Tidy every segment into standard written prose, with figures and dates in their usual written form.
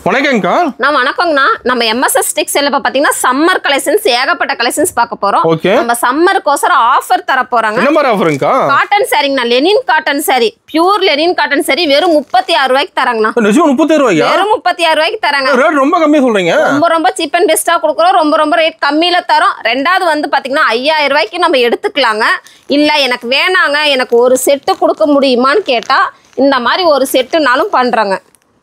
வணக்கம்க்கா. நான் வணக்கங்கண்ணா. நம்ம MSS டெக்ஸ்டைல்ல பாத்தீங்கன்னா சம்மர் கலெக்ஷன்ஸ் ஏகப்பட்ட கலெக்ஷன்ஸ் பார்க்க போறோம். நம்ம சம்மருக்கோசரம் ஆஃபர் தர போறாங்க. என்ன மாதிரி ஆஃபருங்கக்கா? காட்டன் சாரிங்கண்ணா, linen cotton sari, pure linen cotton sari வெறும் 36 ரூபாய்க்கு தராங்கண்ணா. நிஜமா 36 ரூபாய்க்கு? வெறும் 36 ரூபாய்க்கு தராங்க. ரேட் ரொம்ப கம்மியா சொல்றீங்க. ரொம்ப சீப் அண்ட் பெஸ்டா கொடுக்குறோம். ரொம்ப ரேட் கம்மியில தரோம். ரெண்டாவது வந்து பாத்தீங்கன்னா 5000 ரூபாய்க்கு நம்ம எடுத்துக்கலாங்க. இல்ல எனக்கு வேணாங்க, எனக்கு ஒரு செட்டு கொடுக்க முடியுமான்னு கேட்டா இந்த மாதிரி ஒரு செட்டுனாலும் பண்றாங்க.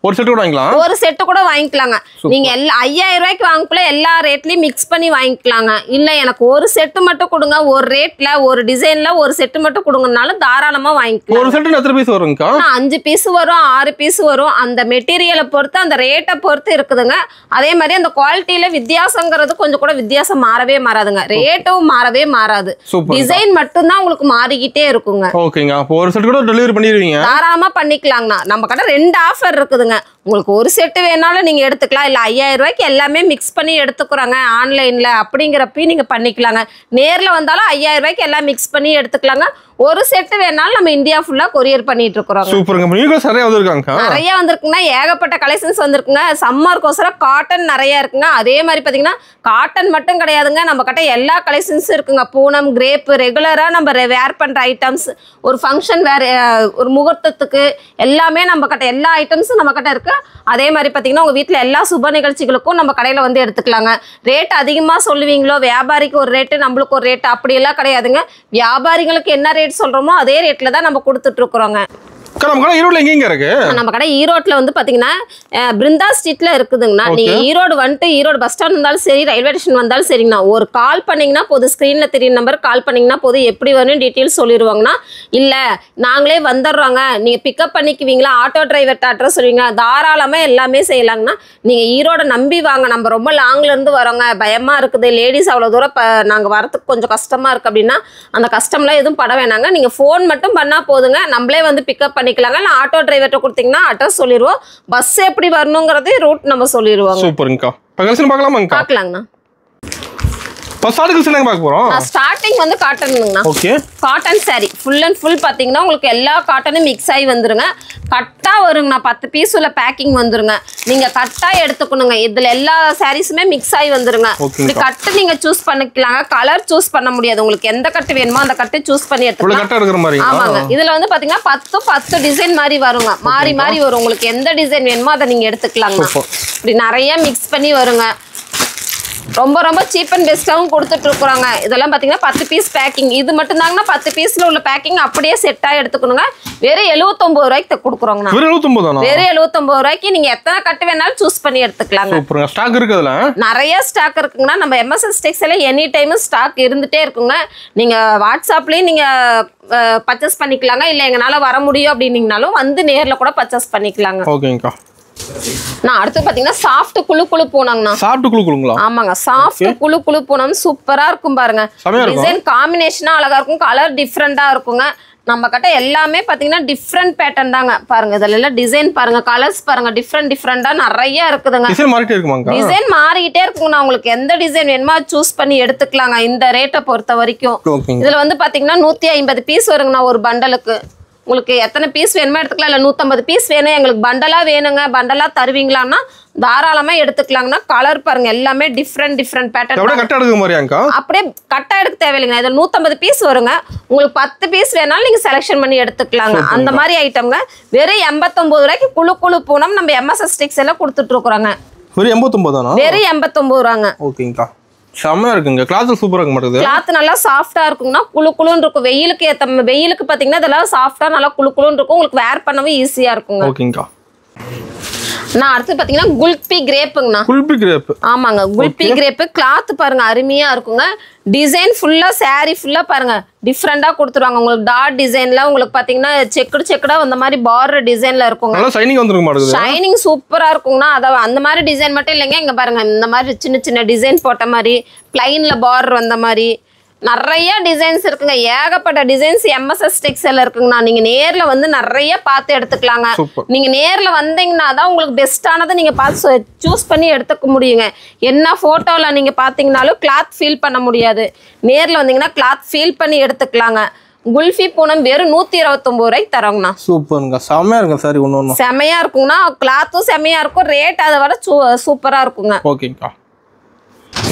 ஒரு செட் கூட வாங்கிக்கலாம். ஒரு செட் கூட வாங்கிக்கலாங்க. நீங்க எல்லா 5000 ரூபாய்க்கு வாங்கக்குள்ள எல்லா ரேட்லயும் மிக்ஸ் பண்ணி வாங்கிக்கலாங்க. இல்ல எனக்கு ஒரு செட் மட்டும் கொடுங்க, ஒரு ரேட்ல ஒரு டிசைன்ல ஒரு செட் மட்டும் கொடுங்கனாலும் தாராளமா வாங்கிக்கலாம். ஒரு செட் எத்தனை பீஸ் வரும்க்கா? 5 பீஸ் வரும், 6 பீஸ் வரும். அந்த மெட்டீரியலை பொறுத்து அந்த ரேட்டை பொறுத்து இருக்குதுங்க. அதே மாதிரி அந்த குவாலிட்டியில வித்தியாசங்கிறது கொஞ்சம் கூட வித்தியாசம் மாறவே மாறாதுங்க. ரேட்டும் மாறவே மாறாது. டிசைன் மட்டும் தான் உங்களுக்கு மாறிக்கிட்டே இருக்குங்க. ஓகேங்க. அப்போ ஒரு செட் கூட டெலிவரி பண்ணிடுவீங்க? தாராளமா பண்ணிக்கலாங்கண்ணா. நம்ம கடை 2 ஆஃபர் இருக்குதுங்க. உங்களுக்கு ஒரு செட் வேணாலும் நீங்க எடுத்துக்கலாம். இல்ல 5000 ரூபாய்க்கு எல்லாமே மிக்ஸ் பண்ணி எடுத்துக்கிறாங்க ஆன்லைன்ல அப்படிங்கிறப்ப நீங்க பண்ணிக்கலாங்க. நேர்ல வந்தாலும் 5000 ரூபாய்க்கு எல்லாம் மிக்ஸ் பண்ணி எடுத்துக்கலாங்க. ஒரு செட் வேணாலும் நம்ம இந்தியா ஃபுல்லா கொரியர் பண்ணிட்டு இருக்கோம். சூப்பருங்க. நீங்க சரியா வந்திருக்காங்க. நிறைய வந்திருக்குங்க. ஏகப்பட்ட கலெக்ஷன்ஸ் வந்திருக்குங்க. சம்மர்க்கோசரம் காட்டன் நிறைய இருக்குங்க. அதே மாதிரி பாத்தீங்கன்னா காட்டன் மட்டும் கிடையாதுங்க, நம்ம கிட்ட எல்லா கலெக்ஷன்ஸும் இருக்குங்க. பூனம், கிரேப் ரெகுலரா நம்ம வேர் பண்ற ஐட்டம்ஸ், ஒரு ஃபங்க்ஷன் வேர், ஒரு முகூர்த்தத்துக்கு எல்லாமே நம்ம கிட்ட எல்லா ஐட்டம்ஸும் நம்ம கிட்ட இருக்கு. அதே மாதிரி பாத்தீங்கன்னா உங்க வீட்டுல எல்லா சுப நிகழ்ச்சிகளுக்கும் நம்ம கடையில வந்து எடுத்துக்கலாங்க. ரேட் அதிகமா சொல்லுவீங்களோ, வியாபாரிக்கு ஒரு ரேட்டு நம்மளுக்கு ஒரு ரேட்டு அப்படியெல்லாம் கிடையாதுங்க. வியாபாரிகளுக்கு என்ன ரேட் சொல்றோமோ அதே ரேட்ல தான் நம்ம கொடுத்துட்டு இருக்கிறோங்க. நம்ம கடை ஈரோட்ல எங்க இருக்கு? நம்ம கடை ஈரோட்ல வந்து பாத்தீங்கன்னா பிருந்தா ஸ்ட்ரீட்ல இருக்குதுங்கண்ணா. நீங்க ஈரோடு வந்துட்டு ஈரோடு பஸ் ஸ்டாண்ட் வந்தாலும் சரி, ரயில்வே ஸ்டேஷன் வந்தாலும் சரிங்கண்ணா, ஒரு கால் பண்ணீங்கன்னா போதும். ஸ்கிரீன்ல தெரிய நம்பர் கால் பண்ணீங்கன்னா போதும். எப்படி வரணும் டீட்டெயில்ஸ் சொல்லிடுவாங்கண்ணா. இல்ல நாங்களே வந்துடுறோங்க, நீங்க பிக்கப் பண்ணிக்குவீங்களா, ஆட்டோ டிரைவர் அட்ரஸ் சொல்லுவீங்களா, தாராளமா எல்லாமே செய்யலாங்கண்ணா. நீங்க ஈரோட நம்பி வாங்க. நம்ம ரொம்ப லாங்ல இருந்து வரோங்க, பயமா இருக்குது, லேடிஸ் அவ்வளவு தூரம் நாங்க வரதுக்கு கொஞ்சம் கஷ்டமா இருக்கு அப்படின்னா அந்த கஷ்டம்லாம் எதுவும் பட வேணாங்க. நீங்க போன் மட்டும் பண்ணா போதுங்க, நம்மளே வந்து பிக்கப் பண்ணிக்கலாங்க. இல்ல ஆட்டோ டிரைவர்ட்ட கொடுத்தீங்கன்னா அட்ரஸ் சொல்லிடுவோம். பஸ் எப்படி வரணுங்கிறது ரூட் நம்ம சொல்லிடுவோம். சூப்பருங்கக்கா. கலெக்ஷன் பார்க்கலாமாங்கக்கா? பார்க்கலாங்கண்ணா. ஸ்டார்டிங் வந்து காட்டனுங்கண்ணா. Okay. Cotton sari full and full பாத்தீங்கன்னா உங்களுக்கு எல்லா காட்டனும் மிக்ஸ் ஆகி வந்துருங்க. கட்டா வருங்கண்ணா. 10 பீஸ் உள்ள பேக்கிங் வந்துருங்க. நீங்க கட்டா எடுத்துக்கணுங்க. இதுல எல்லா சாரீஸுமே மிக்ஸ் ஆகி வந்துருங்க. இப்படி கட்டு நீங்க சூஸ் பண்ணிக்கலாங்க. கலர் சூஸ் பண்ண முடியாது. உங்களுக்கு எந்த கட்டு வேணுமோ அந்த கட்டு சூஸ் பண்ணி எடுத்துக்கலாம். ஆமாங்க. இதுல வந்து பாத்தீங்கன்னா 10 டிசைன் மாதிரி வருங்க. மாறி மாறி வரும். உங்களுக்கு எந்த டிசைன் வேணுமோ அதை நீங்க எடுத்துக்கலாங்க. இப்படி நிறைய மிக்ஸ் பண்ணி வருங்க. ரொம்ப சீப் அண்ட் பெஸ்ட்டாகவும் கொடுத்துட்டு இருக்கிறாங்க. இதெல்லாம் பார்த்தீங்கன்னா 10 பீஸ் பேக்கிங். இது மட்டும் தாங்கன்னா 10 பீஸ்ல உள்ள பேக்கிங் அப்படியே செட்டாக எடுத்துக்கணுங்க. வெறும் 79 ரூபாய்க்கு கொடுக்குறோங்க. வெறும் 79 ரூபாய்க்கு நீங்க எத்தனை கட்டு வேணாலும் சூஸ் பண்ணி எடுத்துக்கலாங்க. நிறைய ஸ்டாக் இருக்குங்கன்னா. நம்ம MSS டெக்ஸ்டைல்ல எனி டைம் ஸ்டாக் இருந்துட்டே இருக்குங்க. நீங்க வாட்ஸ்அப்லயும் நீங்க பர்ச்சேஸ் பண்ணிக்கலாங்க. இல்ல எங்கனால வர முடியும் அப்படின்னீங்கனாலும் வந்து நேர்ல கூட பர்ச்சேஸ் பண்ணிக்கலாங்க. ஓகேங்கா. நான் அடுத்து பாத்தீங்கன்னா சாஃப்ட் குளு பூனம்னா. சாஃப்ட் குளு. ஆமாங்க. சாஃப்ட் குளு பூனம் சூப்பரா இருக்கும் பாருங்க. டிசைன் காம்பினேஷனா அழகா இருக்கும். கலர் டிஃபரெண்டா இருக்குங்க. நம்ம கிட்ட எல்லாமே பாத்தீங்கன்னா டிஃபரெண்ட் பேட்டர்ன் தாங்க. பாருங்க இதெல்லாம் டிசைன் பாருங்க, கலர்ஸ் பாருங்க, டிஃபரெண்டா நிறைய இருக்குதுங்க. டிசைன் மாறிக்கிட்டே இருக்குங்கண்ணா. உங்களுக்கு எந்த டிசைன் வேணுமோ சூஸ் பண்ணி எடுத்துக்கலாங்க. இந்த ரேட்டை பொறுத்த வரைக்கும் இதுல வந்து பாத்தீங்கன்னா 150 பீஸ் வருங்கண்ணா ஒரு பண்டலுக்கு. உங்களுக்கு எத்தனை பீஸ் வேணுமோ எடுத்துக்கலாம். இல்லை 150 பீஸ் வேணும், எங்களுக்கு பண்டலா வேணுங்க, பண்டலா தருவீங்களான்னா தாராளமா எடுத்துக்கலாங்கன்னா. கலர் பாருங்க எல்லாமே டிஃப்ரெண்ட் பேட்டர்ன். அப்படியே கட்டா எடுக்க தேவையில்லைங்க. இதில் 150 பீஸ் வருங்க. உங்களுக்கு 10 பீஸ் வேணாலும் நீங்க செலக்ஷன் பண்ணி எடுத்துக்கலாங்க. அந்த மாதிரி ஐட்டம்ங்க. வெறும் 89 ரூபாய்க்கு குளு பூனம் நம்ம MSS டெக்ஸ்டைல்ல கொடுத்துட்டு இருக்கிறோங்க. வெறும் 89 ரூபாங்க. ஓகேங்கா. செமையா இருக்குங்க. கிளாத் சூப்பரா இருக்க மாட்டேங்குது. கிளாத் நல்லா சாஃப்ட்டா இருக்கும்னா குளுன்னு இருக்கும். வெயிலுக்கு பாத்தீங்கன்னா இதெல்லாம் சாஃப்ட்டா நல்லா குளுன்னு இருக்கும். உங்களுக்கு வேர் பண்ணவே ஈஸியா இருக்குங்க. ஓகேங்கா. நான் அடுத்து பாத்தீங்கன்னா குல்பி கிரேப்புங்கண்ணா. குல்பி கிரேப். ஆமாங்க. குல்பி கிரேப் கிளாத் பாருங்க அருமையா இருக்குங்க. டிசைன் ஃபுல்லா சாரி ஃபுல்லா பாருங்க டிஃபரெண்டா கொடுத்துருவாங்க. உங்களுக்கு டாட் டிசைன்ல உங்களுக்கு பாத்தீங்கன்னா செக்குடா அந்த மாதிரி பார்டர் டிசைன்ல இருக்குங்க. நல்லா ஷைனிங் வந்துருக்க மாட்டேங்குது. ஷைனிங் சூப்பரா இருக்குங்கண்ணா. அத அந்த மாதிரி டிசைன் மட்டும் இல்லைங்க. இங்க பாருங்க இந்த மாதிரி சின்ன டிசைன் போட்ட மாதிரி, பிளைன்ல பார்டர் வந்த மாதிரி நிறைய டிசைன்ஸ் இருக்குங்க. ஏகப்பட்ட டிசைன்ஸ் MSS டெக்ஸ்டைல்ல இருக்குங்கண்ணா. நீங்க நேர்ல வந்து நிறைய பார்த்து எடுத்துக்கலாங்க. நீங்க நேர்ல வந்தீங்கன்னா தான் உங்களுக்கு பெஸ்டானதை நீங்க பார்த்து சூஸ் பண்ணி எடுத்துக்க முடியுங்க. என்ன போட்டோல நீங்க பாத்தீங்கன்னாலும் கிளாத் ஃபீல் பண்ண முடியாது. நேர்ல வந்தீங்கன்னா கிளாத் ஃபீல் பண்ணி எடுத்துக்கலாங்க. குல்ஃபி பூனம் வெறும் 129 ரூபாய்க்கு தரோங்கண்ணா. சூப்பருங்க, செமையா இருக்கு சாரி. ஒன்று செமையா இருக்குங்கண்ணா, கிளாத்தும் செமையா இருக்கும், ரேட் அதை விட சூப்பரா இருக்குங்க. ஓகேங்கக்கா.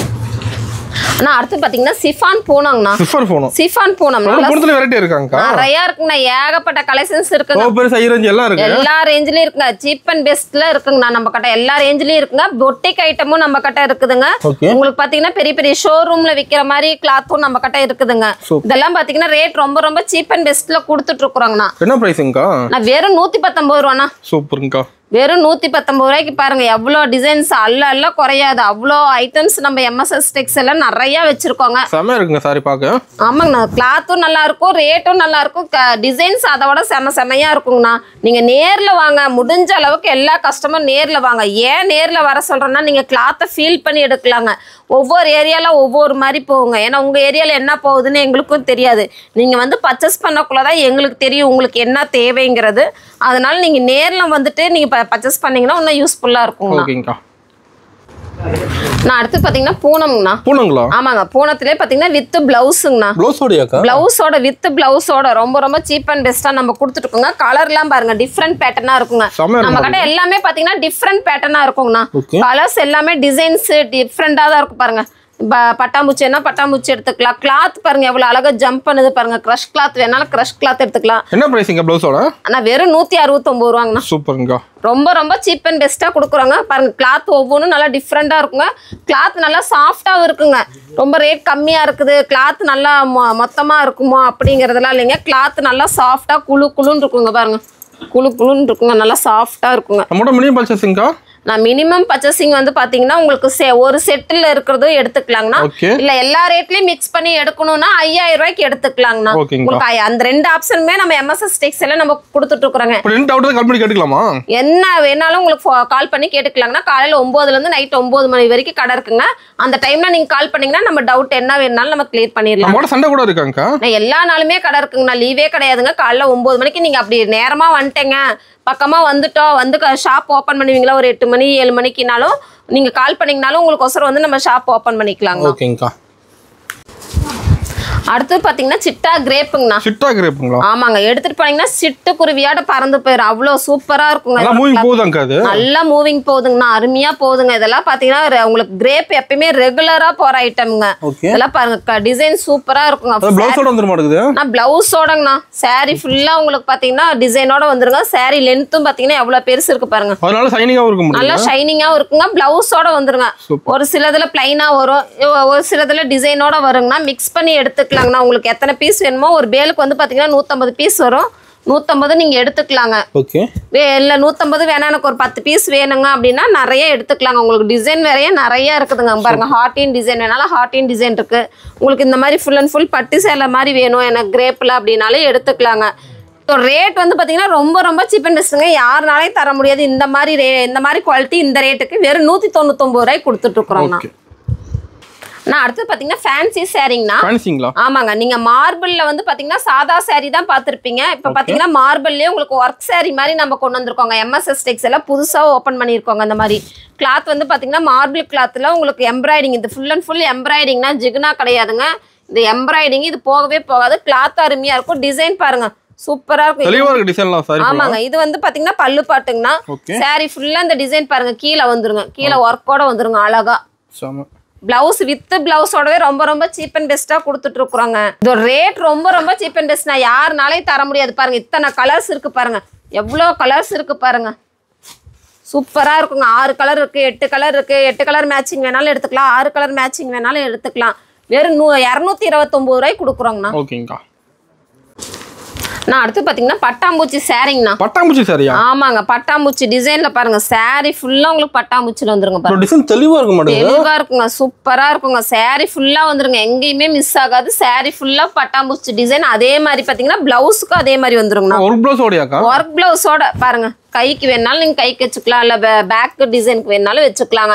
அண்ணா அடுத்து பாத்தீங்கன்னா சிஃபான் பூனங்கண்ணா. சிஃபான் பூனம் பூனத்துல வெரைட்டி இருக்காங்கக்கா. நிறைய இருக்குங்கண்ணா, ஏகப்பட்ட கலெக்ஷன்ஸ் இருக்குங்க. பெரிய சைஸ் ரேஞ்ச் எல்லாம் இருக்கு. எல்லா ரேஞ்சிலயும் இருக்குங்க. சீப் அண்ட் பெஸ்ட்ல இருக்குங்கண்ணா நம்ம கிட்ட. எல்லா ரேஞ்சிலயும் இருக்குங்க. பொட்டிக் ஐட்டமும் நம்ம கிட்ட இருக்குதுங்க. உங்களுக்கு பாத்தீங்கன்னா பெரிய பெரிய ஷோரூம்ல விக்கிற மாதிரி கிளாத்தும் நம்ம கிட்ட இருக்குதுங்க. இதெல்லாம் பாத்தீங்கன்னா ரேட் ரொம்ப ரொம்ப சீப் அண்ட் பெஸ்ட்ல கொடுத்துட்டு இருக்கோங்கண்ணா. என்ன பிரைஸ்ங்கக்கா? நான் வெறும் 119 ரூபாண்ணா. சூப்பருங்கக்கா. வெறும் 119 ரூபாய்க்கு பாருங்க எவ்வளோ டிசைன்ஸ் அல்ல குறையாது. அவ்வளோ ஐட்டம்ஸ் நம்ம எம்எஸ்எஸ் டெக்ஸ்டைல்ல நிறைய வச்சிருக்கோங்க. செமையா இருக்குங்க சாரி பார்க்க. ஆமாங்கண்ணா, கிளாத்தும் நல்லா இருக்கும், ரேட்டும் நல்லா இருக்கும், டிசைன்ஸ் அதோட செமையா இருக்குங்கண்ணா. நீங்க நேர்ல வாங்க, முடிஞ்ச அளவுக்கு எல்லா கஸ்டமர் நேர்ல வாங்க. ஏன் நேர்ல வர சொல்றேன்னா நீங்க கிளாத்தை ஃபீல் பண்ணி எடுக்கலாங்க. ஒவ்வொரு ஏரியால ஒவ்வொரு மாதிரி போகுங்க. ஏன்னா உங்க ஏரியால என்ன போகுதுன்னு எங்களுக்கும் தெரியாது. நீங்க வந்து பர்ச்சேஸ் பண்ணக்குள்ளதான் எங்களுக்கு தெரியும் உங்களுக்கு என்ன தேவைங்கிறது. அதனால நீங்க நேர்ல வந்துட்டு நீங்க பர்ச்சேஸ் பண்ணீங்கன்னா இன்னும் யூஸ்ஃபுல்லா இருக்குங்க. நான் அடுத்து பாத்தீங்கன்னா பூனம்ங்கண்ணா. பூனங்களா? ஆமாங்க, பூனத்திலே பாத்தீங்கன்னா வித் பிளவுஸுங்கண்ணா. பிளவுஸோட வித் பிளவுஸோட ரொம்ப ரொம்ப சீப் அண்ட் பெஸ்டா நம்ம கொடுத்துட்டு இருக்கோங்க. கலர்லாம் பாருங்க டிஃப்ரெண்ட் பேட்டர்னா இருக்குங்க. நம்ம கிட்ட எல்லாமே பாத்தீங்கன்னா டிஃப்ரெண்ட் பேட்டர்னா இருக்குங்கண்ணா. கலர்ஸ் எல்லாமே டிசைன்ஸ் டிஃப்ரெண்டா தான் இருக்கும் பாருங்க. பட்டாம்பூச்சின்னா பட்டாம்பூச்சி எடுத்துக்கலாம். கிளாத் பாருங்க எவ்வளவு அழகா ஜம்ப் பண்ணுது பாருங்க. கிரஷ் கிளாத் வேணாலும் கிரஷ் கிளாத் எடுத்துக்கலாம். என்ன பிரைஸ்ங்க பிளவுஸோட? அண்ணா வெறும் 169 ரூபாங்கண்ணா. சூப்பருங்க. ரொம்ப ரொம்ப சீப் அண்ட் பெஸ்டா கொடுக்குறாங்க பாருங்க. கிளாத் ஒவ்வொன்றும் நல்லா டிஃப்ரெண்டா இருக்குங்க. கிளாத் நல்லா சாஃப்டாவும் இருக்குங்க. ரொம்ப ரேட் கம்மியா இருக்குது, கிளாத் நல்லா மொத்தமா இருக்குமோ அப்படிங்கறதெல்லாம் இல்லைங்க. கிளாத் நல்லா சாஃப்டா குழு குழுன்னு இருக்குங்க பாருங்க. குழு குழுன்னு இருக்குங்க, நல்லா சாஃப்டா இருக்குங்க. மினிமம் பர்ச்சேசிங்கா? நான் மினிமம் பர்ச்சேசிங் வந்து பாத்தீங்கன்னா உங்களுக்கு ஒரு செட்டில் இருக்கிறதும் எடுத்துக்கலாங்கண்ணா. இல்ல எல்லா ரேட்லயும் மிக்ஸ் பண்ணி எடுக்கணும்னா 5000 ரூபாய்க்கு எடுத்துக்கலாங்கண்ணா. உங்களுக்கு அந்த ரெண்டு ஆப்ஷனுமே நம்ம எம்எஸ்எஸ் டெக்ஸ்டைல்ல நம்ம கொடுத்துட்டு இருக்கோங்க. என்ன வேணாலும் உங்களுக்கு கால் பண்ணி கேட்டுக்கலாங்கண்ணா. காலையில 9ல இருந்து நைட் 9 மணி வரைக்கும் கடை இருக்குங்க. அந்த டைம்ல நீங்க கால் பண்ணீங்கன்னா நம்ம டவுட் என்ன வேணாலும் நம்ம கிளியர் பண்ணிடலாம். சண்டை கூட இருக்காங்க. எல்லா நாளுமே கடை இருக்குங்கண்ணா, லீவே கிடையாதுங்க. காலைல 9 மணிக்கு நீங்க அப்படி நேரமா வந்துட்டேங்க, பக்கமா வந்துட்டோம், வந்து ஷாப் ஓபன் பண்ணுவீங்களா ஒரு 8 மணி 7 மணிக்குனாலும் நீங்க கால் பண்ணீங்கனாலும் உங்களுக்கு ஒசரம் வந்து நம்ம ஷாப் ஓபன் பண்ணிக்கலாங்க. ஓகேங்கா. அடுத்து பாத்தீங்கன்னா சிட்டா கிரேப்புங்கண்ணா. சிட்டா கிரேப்புங்களா? ஆமாங்க, எடுத்துட்டு போனீங்கன்னா சிட்டு குருவியாட பறந்து போயிடும். அவ்வளவு சூப்பரா இருக்குங்க. நல்லா மூவிங் போகுதுங்கண்ணா, அருமையா போகுதுங்க. இதெல்லாம் பாத்தீங்கன்னா உங்களுக்கு கிரேப் எப்பயுமே ரெகுலரா போற ஐட்டம்ங்க. இதெல்லாம் பாருங்க டிசைன் சூப்பரா இருக்குங்க. நான் பிளவுஸோடங்கண்ணா. சாரி ஃபுல்லா உங்களுக்கு பாத்தீங்கன்னா டிசைனோட வந்துருங்க. சாரி லென்த்தும் பாத்தீங்கன்னா எவ்வளவு பெருசு இருக்கு பாருங்க. நல்லா ஷைனிங்காவும் இருக்குங்க. பிளவுஸோட வந்துருங்க. ஒரு சிலதுல பிளைனா வரும், ஒரு சிலதுல டிசைனோட வருங்கண்ணா. மிக்ஸ் பண்ணி எடுத்துக்கலாம். உங்களுக்கு எத்தனை பீஸ் வேணுமோ, ஒரு பேலுக்கு வந்து பாத்தீங்கன்னா 150 பீஸ் வரும். 150 நீங்க எடுத்துக்கலாங்க. இல்ல 150 வேணா எனக்கு ஒரு 10 பீஸ் வேணுங்க அப்படின்னா நிறைய எடுத்துக்கலாங்க. உங்களுக்கு டிசைன் வேறையே நிறைய இருக்குதுங்க பாருங்க. ஹார்டின் டிசைன் வேணாலும் ஹார்டின் டிசைன் இருக்கு. உங்களுக்கு இந்த மாதிரி ஃபுல் அண்ட் ஃபுல் பட்டு சேலை மாதிரி வேணும் எனக்கு கிரேப்ல அப்படின்னாலே எடுத்துக்கலாங்க. ரேட் வந்து பாத்தீங்கன்னா ரொம்ப ரொம்ப சீப் அண்ட் பெஸ்ட்டுங்க. யாருனாலே தர முடியாது இந்த மாதிரி குவாலிட்டி இந்த ரேட்டுக்கு. வெறும் 199 ரூபாய்க்கு கொடுத்துட்டு இருக்கிறோம். நான் அடுத்து பாத்தீங்கன்னா ஃபேன்சி சாரிங்கண்ணா. ஆமாங்க, நீங்க மார்பிள்ல வந்து பாத்தீங்கன்னா சாதா சாரி தான் பாத்திருப்பீங்க. இப்ப பாத்தீங்கன்னா மார்பிள்லயே உங்களுக்கு ஒர்க் சாரி மாதிரி நம்ம கொண்டு வந்திருக்கோங்க. எம்எஸ்எஸ் டெக்ஸ்டைல்ல புதுசா ஓபன் பண்ணிருக்கோங்க. அந்த மாதிரி கிளாத் வந்து பாத்தீங்கன்னா மார்பிள் கிளாத்ல உங்களுக்கு எம்ப்ராய்டிங், இது ஃபுல் அண்ட் ஃபுல் எம்ப்ராய்டிங்னா ஜிகுனா கிடையாதுங்க. இது எம்ப்ராய்டிங், இது போகவே போகாது. கிளாத் அருமையா இருக்கும். டிசைன் பாருங்க சூப்பரா இருக்கும். ஆமாங்க, இது வந்து பாத்தீங்கன்னா பல்லு பாட்டுங்கண்ணா. சாரி ஃபுல்லா இந்த டிசைன் பாருங்க. கீழே வந்துருங்க, கீழே ஒர்க்கோட வந்துருங்க அழகா. பிளவுஸ் வித் பிளவுஸோடவே ரொம்ப ரொம்ப சீப் அண்ட் பெஸ்டா கொடுத்துட்டு இருக்கிறோங்க. இதோட ரேட் ரொம்ப ரொம்ப சீப் அண்ட் பெஸ்ட். நான் யாருனாலே தர முடியாது பாருங்க. இத்தனை கலர்ஸ் இருக்கு பாருங்க, எவ்வளோ கலர்ஸ் இருக்கு பாருங்க. சூப்பரா இருக்குங்க. 6 கலர் இருக்கு, 8 கலர் இருக்கு. 8 கலர் மேட்சிங் வேணாலும் எடுத்துக்கலாம், 6 கலர் மேட்சிங் வேணாலும் எடுத்துக்கலாம். வெறும் 229 ரூபாய்க்கு கொடுக்குறோங்கண்ணா. ஓகேங்கா. நான் அடுத்து பாத்தீங்கன்னா பட்டாம்பூச்சி சாரிங்கண்ணா. பட்டாம்பூச்சி சாரியா? ஆமாங்க, பட்டாம்பூச்சி டிசைன்ல பாருங்க. சாரி ஃபுல்லா உங்களுக்கு பட்டாம்பூச்சில வந்துருங்க பாருங்க. டிசைன் தெளிவா இருக்கும். தெளிவா இருக்குங்க, சூப்பரா இருக்குங்க. சாரி ஃபுல்லா வந்துருங்க, எங்கேயுமே மிஸ் ஆகாது. சாரி ஃபுல்லா பட்டாம்பூச்சி டிசைன். அதே மாதிரி பாத்தீங்கன்னா பிளவுஸ்க்கும் அதே மாதிரி வந்துருங்கண்ணா. ஒர்க் பிளவுஸோட பாருங்க. கைக்கு வேணாலும் நீங்க கைக்கு வச்சுக்கலாம், இல்ல பேக் டிசைனுக்கு வேணாலும் வச்சுக்கலாங்க.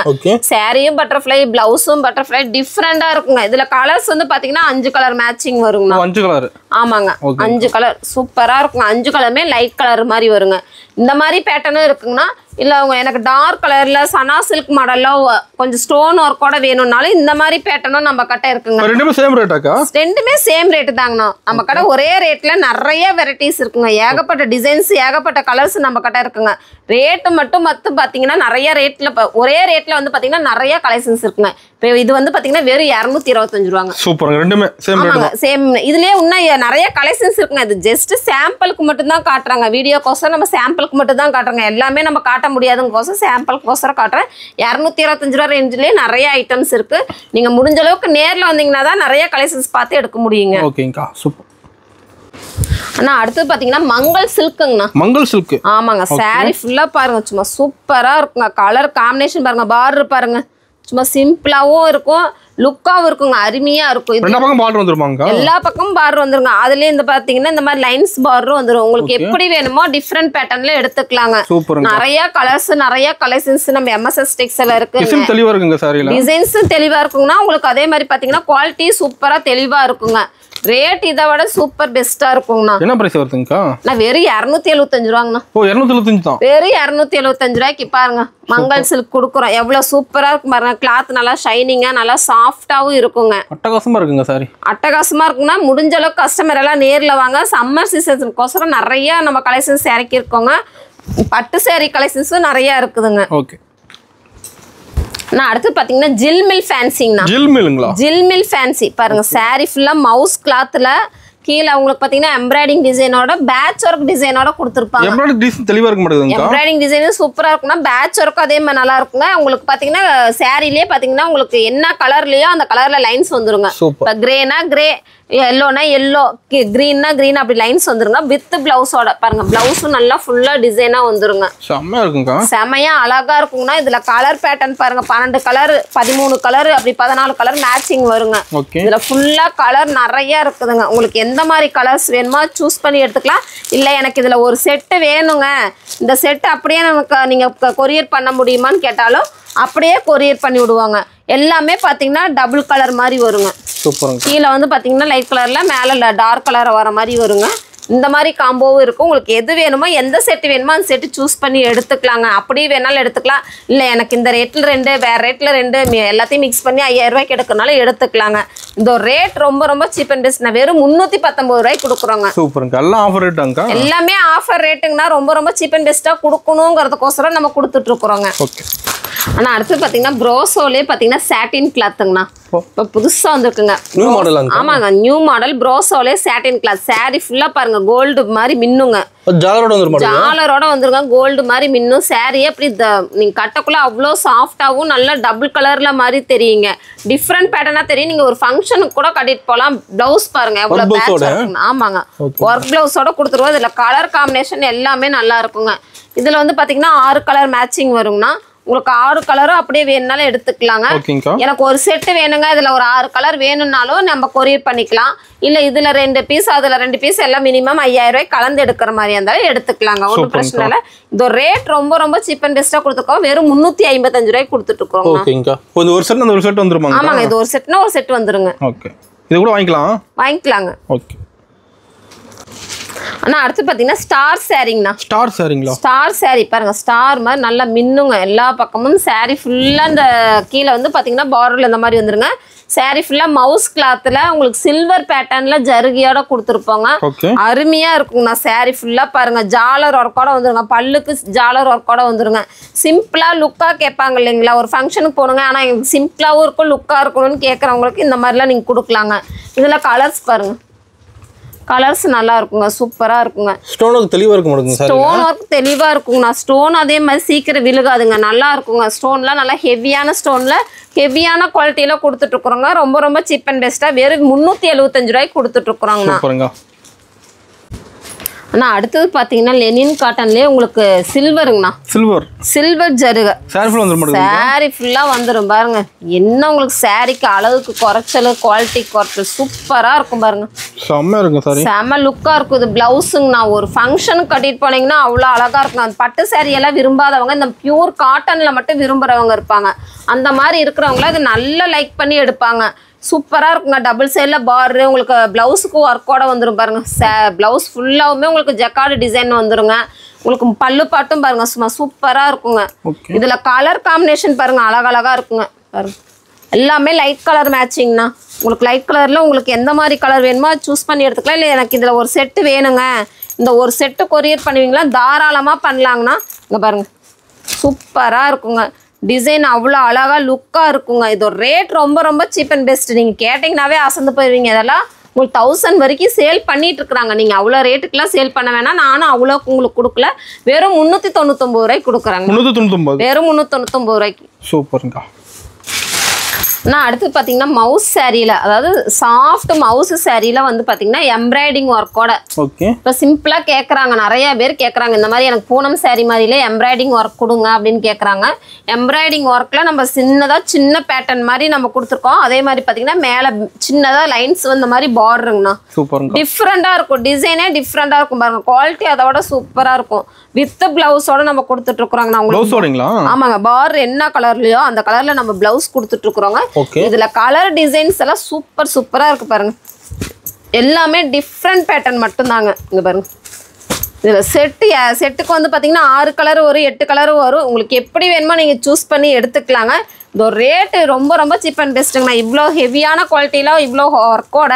சாரியும் பட்டர்ஃப்ளை, பிளவுஸும் பட்டர்ஃப்ளை டிஃப்ரெண்டா இருக்குங்க. இதுல கலர்ஸ் வந்து பாத்தீங்கன்னா 5 கலர் மேட்சிங் வருங்க. 5 கலர்? ஆமாங்க, 5 கலர் சூப்பரா இருக்குங்க. 5 கலருமே லைட் கலர் மாதிரி வருங்க. இந்த மாதிரி பேட்டர்னும் இருக்குங்கண்ணா. இல்லை அவங்க எனக்கு டார்க் கலரில் சனா சில்க் மாடலில் கொஞ்சம் ஸ்டோன் ஒர்க்கோட வேணும்னாலும் இந்த மாதிரி பேட்டர்னும் நம்ம கிட்ட இருக்குங்க. ரெண்டுமே சேம் ரேட்டாக்கா? ரெண்டுமே சேம் ரேட்டு தாங்கண்ணா. நம்ம கடை ஒரே ரேட்டில் நிறைய வெரைட்டிஸ் இருக்குங்க. ஏகப்பட்ட டிசைன்ஸ் ஏகப்பட்ட கலர்ஸ் நம்ம கிட்ட இருக்குங்க. ரேட்டு மட்டும் பார்த்தீங்கன்னா நிறைய ரேட்டில் ஒரே ரேட்டில் வந்து பார்த்தீங்கன்னா நிறைய கலெக்ஷன்ஸ் இருக்குங்க. இப்போ இது வந்து பார்த்தீங்கன்னா வெறும் 225 ரூபாங்க. சூப்பர். ரெண்டுமே சேம் ரேட். சேம். இதுலேயே இன்னும் நிறைய கலெக்ஷன்ஸ் இருக்குங்க. இது ஜஸ்ட் சாம்பிளுக்கு மட்டும் தான் காட்டுறாங்க. வீடியோக்கோசரம் நம்ம சாம்பிளுக்கு மட்டும் தான் காட்டுறாங்க. எல்லாமே நம்ம காட்ட முடியாதுங்கோசரம் சாம்பிளுக்கோசரம் காட்டுறேன். 225 ரூபா ரேஞ்சிலேயே நிறைய ஐட்டம்ஸ் இருக்கு. நீங்க முடிஞ்ச அளவுக்கு நேரில் வந்தீங்கன்னா தான் நிறைய கலெக்ஷன்ஸ் பார்த்து எடுக்க முடியுங்க. ஓகேங்கா, சூப்பர். அண்ணா அடுத்து பாத்தீங்கன்னா மங்கள் சில்க்குங்கண்ணா. மங்கள் சில்க். ஆமாங்க. சாரி ஃபுல்லா பாருங்க, சும்மா சூப்பரா இருக்குங்க. கலர் காம்பினேஷன் பாருங்க, பார்டர் பாருங்க, சும்மா சிம்பிளாவும் இருக்கும், லுக்காவும் இருக்குங்க, அருமையா இருக்கும். எல்லா பக்கம் பார்டர் வந்துருமாங்க? எல்லா பக்கமும் பார்டர் வந்துருங்க. அதுலயே இந்த பாத்தீங்கன்னா இந்த மாதிரி லைன்ஸ் பார்டரும் வந்துரும். உங்களுக்கு எப்படி வேணுமோ டிஃப்ரெண்ட் பேட்டர்ன்ல எடுத்துக்கலாங்க. நிறைய கலர்ஸ் நிறைய கலெக்ஷன்ஸ் நம்ம எம்எஸ்எஸ் டெக்ஸ்டைல்ல இருக்கு. டிசைன் தெளிவா இருக்குங்க. சாரில டிசைன்ஸ் தெளிவா இருக்குங்கன்னா உங்களுக்கு அதே மாதிரி பாத்தீங்கன்னா குவாலிட்டி சூப்பரா தெளிவா இருக்குங்க. ரேட் இதை விட சூப்பர் பெஸ்டா இருக்குங்கண்ணா. என்ன பிரைஸ் வருதுங்கக்கா? நான் வெறும் 275 ரூபாங்கண்ணா. ஓ 275 தான். வெறும் 275 ரூபாய்க்கு பாருங்க மங்கள் சில்க் கொடுக்குறோம். எவ்வளவு சூப்பரா இருக்கு பாருங்க. கிளாத் நல்லா ஷைனிங்கா நல்லா சாஃப்டாவும் இருக்குங்க. அட்டகாசமா இருக்குங்க சாரி. அட்டகாசமா இருக்குன்னா முடிஞ்ச அளவுக்கு கஸ்டமர் எல்லாம் நேர்ல வாங்க. சம்மர் சீசனுக்கோசரம் நிறைய நம்ம கலெக்ஷன்ஸ் இறக்கி இருக்கோங்க. பட்டு சாரி கலெக்ஷன்ஸும் நிறைய இருக்குதுங்க. ஓகே. நான் அடுத்து பாத்தீங்கன்னா ஜில்மில் ஃபேன்சிங்கண்ணா. ஜில்மில்ங்களா? ஜில்மில் ஃபேன்சி பாருங்க. சாரி ஃபுல்லா மவுஸ் கிளாத்ல கீழே உங்களுக்கு பாத்தீங்கன்னா எம்ப்ராய்டிங் டிசைனோட பேட்ச் ஒர்க் டிசைனோட கொடுத்துருப்பாங்க. எம்ப்ராய்டிங் டிசைன் தெளிவா இருக்க மாட்டேங்குது. எம்ப்ராய்டிங் டிசைன் சூப்பரா இருக்குன்னா பேட்ச் ஒர்க் அதே மாதிரி நல்லா இருக்குங்க. உங்களுக்கு பாத்தீங்கன்னா சாரிலேயே பாத்தீங்கன்னா உங்களுக்கு என்ன கலர்லயோ அந்த கலர்ல லைன்ஸ் வந்துருங்க. இப்போ கிரேனா கிரே, எல்லோனா எல்லோ, கிரீன்னா கிரீன், அப்படி லைன்ஸ் வந்துருங்க. வித் பிளவுஸோட பாருங்க. பிளவுஸும் நல்லா ஃபுல்லா டிசைனா வந்துருங்க. செம்மையா இருக்குங்க. செமையா அழகா இருக்குங்கன்னா. இதுல கலர் பேட்டர்ன் பாருங்க. 12 கலர் 13 கலர் அப்படி 14 கலர் மேட்சிங் வருங்க. இதுல ஃபுல்லா கலர் நிறைய இருக்குதுங்க. உங்களுக்கு எந்த மாதிரி கலர்ஸ் வேணுமோ சூஸ் பண்ணி எடுத்துக்கலாம். இல்ல எனக்கு இதுல ஒரு செட்டு வேணுங்க, இந்த செட் அப்படியே நமக்கு நீங்க கொரியர் பண்ண முடியுமான்னு கேட்டாலும் அப்படியே கொரியர் பண்ணி விடுவாங்க. எல்லாமே பாத்தீங்கன்னா டபுள் கலர் மாதிரி வருங்க. கீழே வந்து பாத்தீங்கன்னா லைட் கலர்ல, மேல டார்க் கலர் வர மாதிரி வருங்க. இந்த மாதிரி காம்போவும் இருக்கும். உங்களுக்கு எது வேணுமோ எந்த செட்டு வேணுமோ அந்த செட்டு சூஸ் பண்ணி எடுத்துக்கலாங்க. அப்படியே வேணாலும் எடுத்துக்கலாம். இல்லை எனக்கு இந்த ரேட்டில் 2 வேற ரேட்டில் 2 எல்லாத்தையும் மிக்ஸ் பண்ணி 5000 ரூபாய்க்கு எடுக்கனாலும் எடுத்துக்கலாங்க. இந்த ஒரு ரேட் ரொம்ப ரொம்ப சீப் அண்ட் பெஸ்ட். வேறும் 319 ரூபாய்க்கு கொடுக்குறோங்க. சூப்பருங்க. எல்லாம் ஆஃபர் ரேட்டாங்க. எல்லாமே ஆஃபர் ரேட்டுங்கன்னா ரொம்ப ரொம்ப சீப் அண்ட் பெஸ்ட்டாக கொடுக்கணுங்கிறதுக்கோசரம் நம்ம கொடுத்துட்டு இருக்கிறோங்க. ஆனா அடுத்து பாத்தீங்கன்னா ப்ரோசோலே பாத்தீங்கன்னா சாட்டின் கிளாத்துங்கண்ணா. இப்போ புதுசா வந்துருக்குங்க. New model. ஆமாங்க, நியூ மாடல் ப்ரோசோலே சாட்டின் கிளாத். சாரி ஃபுல்லா பாருங்க கோல்டு மாதிரி மின்னுங்க. ஜாலரோட வந்துருங்க. கோல்டு மாதிரி மின்னும். சாரியே அப்படி நீங்க கட்டக்குள்ள அவ்வளோ சாஃப்டாவும் நல்லா டபுள் கலர்ல மாதிரி தெரியுங்க. டிஃப்ரெண்ட் பேட்டர்னா தெரியும். நீங்க ஒரு ஃபங்க்ஷனுக்கு கூட கட்டிட்டு போகலாம். பிளவுஸ் பாருங்க எவ்வளவு பேட்ச் இருக்குங்க. ஆமாங்க, ஒர்க் பிளவுஸோட கொடுத்துருவோம். இதுல கலர் காம்பினேஷன் எல்லாமே நல்லா இருக்குங்க. இதுல வந்து பாத்தீங்கன்னா 6 கலர் மேட்சிங் வருங்கண்ணா. உங்களுக்கு 6 கலரும் அப்படியே வேணும்னாலும் எடுத்துக்கலாங்க. எனக்கு ஒரு செட்டு வேணுங்க, இதுல ஒரு 6 கலர் வேணும்னாலும் நம்ம கொரியர் பண்ணிக்கலாம். இல்ல இதுல 2 பீஸ் அதுல 2 பீஸ் எல்லாம் மினிமம் 5000 ரூபாய் கலந்து எடுக்கிற மாதிரி இருந்தாலும் எடுத்துக்கலாங்க. ஒன்றும் பிரச்சனை இல்லை. இந்த ரேட் ரொம்ப ரொம்ப சீப் அண்ட் பெஸ்டா கொடுத்துருக்கோம். வெறும் 355 ரூபாய்க்கு கொடுத்துட்டு இருக்கோம். ஒரு செட் வந்துருமா? ஆமாங்க, இது ஒரு செட்னா ஒரு செட் வந்துருங்க. இது கூட வாங்கிக்கலாங்க. ஓகே. ஆனா அடுத்து பாத்தீங்கன்னா ஸ்டார் சாரிங்கண்ணா. ஸ்டார் சாரி பாருங்க. ஸ்டார் மாதிரி நல்லா மின்னுங்க. எல்லா பக்கமும் சாரி ஃபுல்லா இந்த கீழே வந்து பாத்தீங்கன்னா பார்டர்ல இந்த மாதிரி வந்துருங்க. சாரி ஃபுல்லா மவுஸ் கிளாத்ல உங்களுக்கு சில்வர் பேட்டர்ன்ல ஜருகியோட கொடுத்துருப்போங்க. அருமையா இருக்குங்கண்ணா. சாரி ஃபுல்லா பாருங்க ஜாலர் ஒர்க்கோட வந்துருங்க. பல்லுக்கு ஜாலர் ஒர்க்கோட வந்துருங்க. சிம்பிளா லுக்கா கேட்பாங்க இல்லைங்களா, ஒரு ஃபங்க்ஷனுக்கு போகணுங்க ஆனா எனக்கு சிம்பிளாவும் இருக்கும் லுக்கா இருக்கணும்னு கேட்கறவங்களுக்கு இந்த மாதிரிலாம் நீங்க கொடுக்கலாங்க. இதுல கலர்ஸ் பாருங்க. கலர்ஸ் நல்லா இருக்குங்க. சூப்பரா இருக்குங்க. ஸ்டோன் ஒர்க் தெளிவா இருக்கும். ஸ்டோன் ஒர்க் தெளிவா இருக்குங்கண்ணா. ஸ்டோன் அதே மாதிரி சீக்கிரம் விழுகாதுங்க. நல்லா இருக்குங்க. ஸ்டோன்லாம் நல்லா ஹெவியான ஸ்டோன்ல ஹெவியான குவாலிட்டியில கொடுத்துட்டு இருக்கிறோங்க. ரொம்ப ரொம்ப சீப் அண்ட் பெஸ்டா வெறும் 375 ரூபாய்க்கு கொடுத்துட்டு இருக்கிறோங்கண்ணா. ஆனா அடுத்தது பாத்தீங்கன்னா லெனின் காட்டன்லயே உங்களுக்கு சில்வருங்கண்ணா. சில்வர் ஜருக சாரி ஃபுல்லா வந்துடும் பாருங்க. என்ன உங்களுக்கு சாரிக்கு அளவுக்கு குறைச்சல், குவாலிட்டி குறைச்சல் சூப்பரா இருக்கும் பாருங்க. செம்ம லுக்கா இருக்கும். இது பிளவுஸுங்கண்ணா. ஒரு ஃபங்க்ஷனுக்கு கட்டிட்டு போனீங்கன்னா அவ்வளோ அழகா இருக்கும். அந்த பட்டு சாரி எல்லாம் விரும்பாதவங்க இந்த பியூர் காட்டன்ல மட்டும் விரும்புறவங்க இருப்பாங்க. அந்த மாதிரி இருக்கிறவங்கள இது நல்லா லைக் பண்ணி எடுப்பாங்க. சூப்பரா இருக்குங்க. டபுள் சைட்ல பார்டர் உங்களுக்கு பிளவுஸுக்கு ஒர்க்கோட வந்துடும் பாருங்க. பிளவுஸ் ஃபுல்லாவுமே உங்களுக்கு ஜக்கார்டு டிசைன் வந்துருங்க. உங்களுக்கு பல்லு பாட்டும் பாருங்க சும்மா சூப்பரா இருக்குங்க இதுல கலர் காம்பினேஷன் பாருங்க அழகழகா இருக்குங்க பாருங்க எல்லாமே லைட் கலர் மேட்சிங்னா உங்களுக்கு லைட் கலர்ல உங்களுக்கு எந்த மாதிரி கலர் வேணுமோ சூஸ் பண்ணி எடுத்துக்கலாம் இல்ல எனக்கு இதுல ஒரு செட் வேணுங்க இந்த ஒரு செட் கொரியர் பண்ணுவீங்களா தாராளமா பண்ணலாங்கனா இங்க பாருங்க சூப்பரா இருக்குங்க டிசைன் அவ்வளோ அழகா லுக்கா இருக்குங்க இது ரேட் ரொம்ப ரொம்ப சீப் அண்ட் பெஸ்ட் நீங்க கேட்டிங்கனாவே அசந்து போயிருவீங்க இதெல்லாம் உங்களுக்கு 1000 வரைக்கும் சேல் பண்ணிட்டு இருக்காங்க நீங்க அவ்வளோ ரேட்டுக்குலாம் சேல் பண்ண வேணாம் நானும் அவ்வளோ உங்களுக்கு கொடுக்கல வெறும் 399 ரூபாய்க்கு கொடுக்குறாங்க 399 வெறும் 399 ரூபாய்க்கு சூப்பர்ங்க நான் அடுத்து பாத்தீங்கன்னா மவுஸ் சாரியில அதாவது சாஃப்ட் மவுஸ் சாரியில வந்து பாத்தீங்கன்னா எம்ப்ராய்டிங் ஒர்க்கோட ஓகே இப்போ சிம்பிளா கேக்குறாங்க நிறைய பேர் கேக்குறாங்க இந்த மாதிரி எனக்கு பூனம் சாரி மாதிரிலே எம்ப்ராய்டிங் ஒர்க் கொடுங்க அப்படின்னு கேக்குறாங்க எம்ப்ராய்டிங் ஒர்க்ல நம்ம சின்ன பேட்டர்ன் மாதிரி நம்ம கொடுத்துருக்கோம் அதே மாதிரி பாத்தீங்கன்னா மேல சின்னதா லைன்ஸ் வந்த மாதிரி பார்டருங்கண்ணா சூப்பர்ங்க டிஃப்ரெண்டா இருக்கும் டிசைனே டிஃப்ரெண்டா இருக்கும் பாருங்க குவாலிட்டி அதோட சூப்பரா இருக்கும் வித் பிளவுஸோட நம்ம கொடுத்துட்டு இருக்கோங்க உங்களுக்கு ஆமாங்க பார் என்ன கலர்லயோ அந்த கலர்ல நம்ம பிளவுஸ் கொடுத்துட்டு இருக்கோங்க இதுல கலர் டிசைன்ஸ் எல்லாம் சூப்பரா இருக்கு பாருங்க எல்லாமே டிஃப்ரெண்ட் பேட்டர்ன் மட்டும் தாங்க இங்க பாருங்க இதுல செட்டுக்கு வந்து பாத்தீங்கன்னா 6 கலர் வரும் 8 கலர் வரும் உங்களுக்கு எப்படி வேணுமோ நீங்க சூஸ் பண்ணி எடுத்துக்கலாங்க இந்த ரேட் ரொம்ப ரொம்ப சீப் அண்ட் பெஸ்ட்டுங்கண்ணா இவ்வளோ ஹெவியான குவாலிட்டியில இவ்வளோ ஒர்க்கோட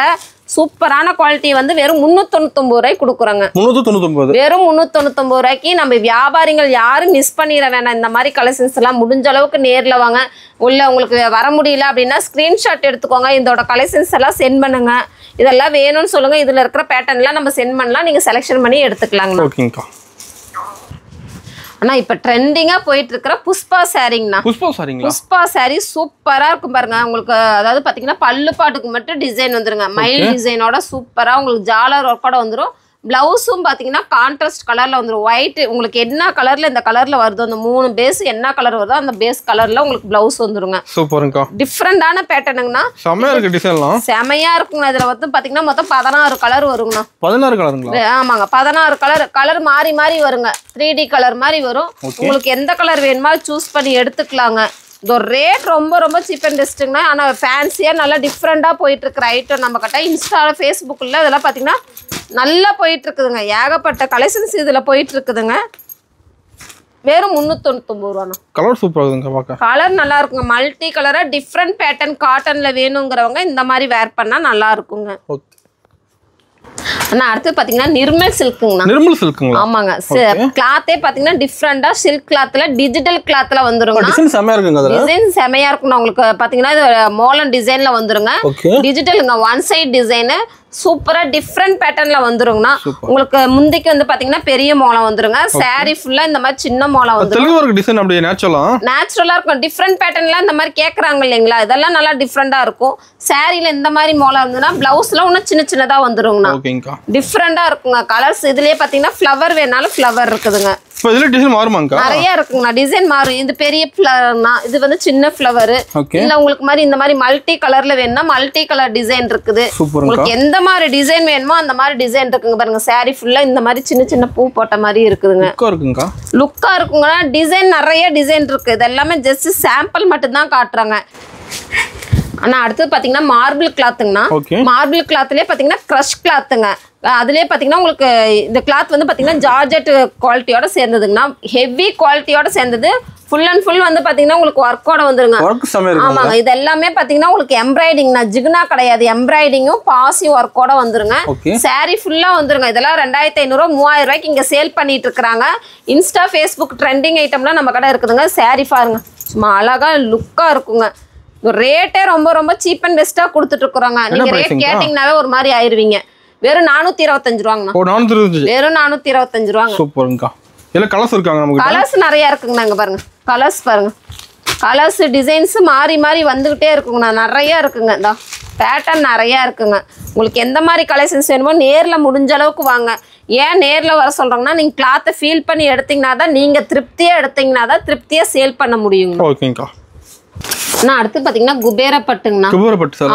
சூப்பரான குவாலிட்டி வந்து வெறும் 399 ரூபாய்க்கு கொடுக்குறாங்க 399 வெறும் 399 ரூபாய்க்கு நம்ம வியாபாரிகள் யாரும் மிஸ் பண்ணிட வேணாம் இந்த மாதிரி கலெக்ஷன்ஸ் எல்லாம் முடிஞ்ச அளவுக்கு நேர்ல வாங்க உள்ள உங்களுக்கு வர முடியல அப்படின்னா ஸ்கிரீன்ஷாட் எடுத்துக்கோங்க இதோட கலெக்ஷன்ஸ் எல்லாம் சென்ட் பண்ணுங்க இதெல்லாம் வேணும்னு சொல்லுங்க இதுல இருக்கிற பேட்டர்ன்லாம் நம்ம சென்ட் பண்ணலாம் நீங்க செலக்ஷன் பண்ணி எடுத்துக்கலாங்க ஓகேங்கா ஆனா இப்ப ட்ரெண்டிங்கா போயிட்டு இருக்கிற புஷ்பா சாரிங்கண்ணா புஷ்பா சாரி சூப்பரா இருக்கும் பாருங்க உங்களுக்கு அதாவது பாத்தீங்கன்னா பல்லு பாட்டுக்கு மட்டும் டிசைன் வந்துருங்க மயில் டிசைனோட சூப்பரா உங்களுக்கு ஜாலர் ஒர்க்கோட வந்துரும் பிளவுஸும் பாத்தீங்கன்னா கான்ட்ராஸ்ட் கலர்ல வந்துரும் ஒயிட் உங்களுக்கு என்ன கலர்ல இந்த கலர்ல வருதோ அந்த 3 பேஸ் என்ன கலர் வருதோ அந்த பேஸ் கலர்ல உங்களுக்கு பிளவுஸ் வந்துருங்க சூப்பர்ங்கா டிஃபரெண்டான பேட்டர்னுங்கண்ணா செமையா இருக்கு டிசைன்லாம் செமையா இருக்குங்க இதுல வந்து பாத்தீங்கன்னா மொத்தம் 16 கலர் வருங்கண்ணா 16 கலருங்களா ஆமாங்க 16 கலர் மாறி வருங்க 3D கலர் மாதிரி வரும் உங்களுக்கு எந்த கலர் வேணுமோ சூஸ் பண்ணி எடுத்துக்கலாங்க இந்த ரேட் ரொம்ப ரொம்ப சீப் அண்ட் பெஸ்ட்டுங்கண்ணா ஆனால் ஃபேன்சியாக நல்லா டிஃப்ரெண்ட்டாக போயிட்டு இருக்கிற ஐட்டம் நம்ம கிட்ட இன்ஸ்டாவில் ஃபேஸ்புக்கில் இதெல்லாம் பார்த்தீங்கன்னா நல்லா போயிட்டு இருக்குதுங்க ஏகப்பட்ட கலெக்ஷன்ஸ் இதில் போயிட்டு இருக்குதுங்க வெறும் 399 ரூபாண்ணா கலர் சூப்பராக இருக்குங்க பார்க்க கலர் நல்லா இருக்குங்க மல்டி கலராக டிஃப்ரெண்ட் பேட்டர்ன் காட்டனில் வேணுங்கிறவங்க இந்த மாதிரி வேர் பண்ணால் நல்லா இருக்குங்க ஆனா அடுத்து பாத்தீங்கன்னா நிர்மல் சில்க்குங்கண்ணா ஆமாங்க கிளாத்தே பாத்தீங்கன்னா டிஃப்ரெண்டா சில்க் கிளாத்ல டிஜிட்டல் கிளாத்ல வந்துருங்க டிசைன் செமையா இருக்குங்க டிசைன் செமையா இருக்குங்க உங்களுக்கு பாத்தீங்கன்னா இது மோலன் டிசைன்ல வந்துருங்க டிஜிட்டல்ங்க ஒன் சைடு டிசைன் சூப்பரா டிஃப்ரெண்ட் பேட்டர்ன்ல வந்துருங்கண்ணா உங்களுக்கு முந்திக்கு வந்து பாத்தீங்கன்னா பெரிய மோளம் வந்துருங்க சாரி ஃபுல்லா இந்த மாதிரி சின்ன மோளம் வந்துரும் டிசைன் அப்படியே நேச்சுரலா இருக்கும் டிஃப்ரெண்ட் பேட்டர்ன்ல இந்த மாதிரி கேக்குறாங்க இல்லைங்களா இதெல்லாம் நல்லா டிஃப்ரெண்டா இருக்கும் சாரில இந்த மாதிரி மோளம் இருந்ததுன்னா பிளவுஸ்ல இன்னும் சின்னதா வந்துருங்கண்ணா டிஃப்ரெண்டா இருக்குங்க கலர்ஸ் இதுலயே பாத்தீங்கன்னா ஃப்ளவர் வேணாலும் ஃப்ளவர் இருக்குதுங்க இப்போ இதுல டிசைன் மாறுமாங்க நிறைய இருக்குங்க டிசைன் மாறும் இது பெரிய ஃப்ளவர்னா இது வந்து சின்ன ஃப்ளவர் இல்ல உங்களுக்கு மாதிரி இந்த மாதிரி மல்டி கலர்ல வேணும்னா மல்டி கலர் டிசைன் இருக்குது உங்களுக்கு எந்த மாதிரி டிசைன் வேணுமோ அந்த மாதிரி டிசைன் இருக்குங்க பாருங்க சாரி ஃபுல்லா இந்த மாதிரி சின்ன பூ போட்ட மாதிரி இருக்குதுங்க லுக்கா இருக்குங்க டிசைன் நிறைய டிசைன் இருக்கு இது எல்லாமே ஜஸ்ட் சாம்பிள் மட்டும் தான் காட்டுறாங்க ஆனா அடுத்து பாத்தீங்கன்னா மார்பிள் கிளாத்துங்கண்ணா மார்பிள் கிளாத்லயே பாத்தீங்கன்னா கிரஷ் கிளாத்துங்க அதுலயே பாத்தீங்கன்னா உங்களுக்கு இந்த கிளாத் வந்து பாத்தீங்கன்னா ஜார்ஜெட் குவாலிட்டியோட சேர்ந்ததுங்கண்ணா ஹெவி குவாலிட்டியோட சேர்ந்தது ஃபுல் அண்ட் ஃபுல் வந்து பாத்தீங்கன்னா உங்களுக்கு ஒர்க்கோட வந்துருங்க ஆமாங்க இது எல்லாமே பாத்தீங்கன்னா உங்களுக்கு எம்ப்ராய்டிங்னா ஜிகுனா கிடையாது எம்ப்ராய்டிங்கும் பாசி ஒர்க்கோட வந்துருங்க சாரி ஃபுல்லா வந்துருங்க இதெல்லாம் 2500 ரூபா 3000 ரூபாய்க்கு இங்க சேல் பண்ணிட்டு இருக்காங்க இன்ஸ்டா ஃபேஸ்புக் ட்ரெண்டிங் ஐட்டம்லாம் நம்ம கடை இருக்குதுங்க சாரி பாருங்க சும்மா அழகா லுக்கா இருக்குங்க ரேட்டே ரொம்ப ரொம்ப சீப் அண்ட் பெஸ்டா கொடுத்துட்டு இருக்கிறோங்க நீங்க ரேட் கேட்டீங்கன்னாவே ஒரு மாதிரி ஆயிருவீங்க வெறும் 425 ரூபாங்கண்ணா வெறும் 425 ரூபாங்க சூப்பர்ங்கா இல்ல கலர்ஸ் இருக்காங்க நமக்கு கலர்ஸ் நிறைய இருக்குங்க அங்க பாருங்க கலர்ஸ் பாருங்க கலர்ஸ் டிசைன்ஸ் மாறி வந்துகிட்டே இருக்குங்கண்ணா நிறைய இருக்குங்க இந்த பேட்டர்ன் நிறைய இருக்குங்க உங்களுக்கு எந்த மாதிரி கலெக்ஷன்ஸ் வேணுமோ நேர்ல முடிஞ்ச அளவுக்கு வாங்க ஏன் நேர்ல வர சொல்றாங்கன்னா நீங்க கிளாத்தை ஃபீல் பண்ணி எடுத்தீங்கன்னா தான் நீங்க திருப்தியா எடுத்தீங்கன்னா தான் திருப்தியா சேல் பண்ண முடியுங்க ஓகேங்கா நான் அடுத்து பாத்தீங்கன்னா குபேர பட்டுங்கண்ணா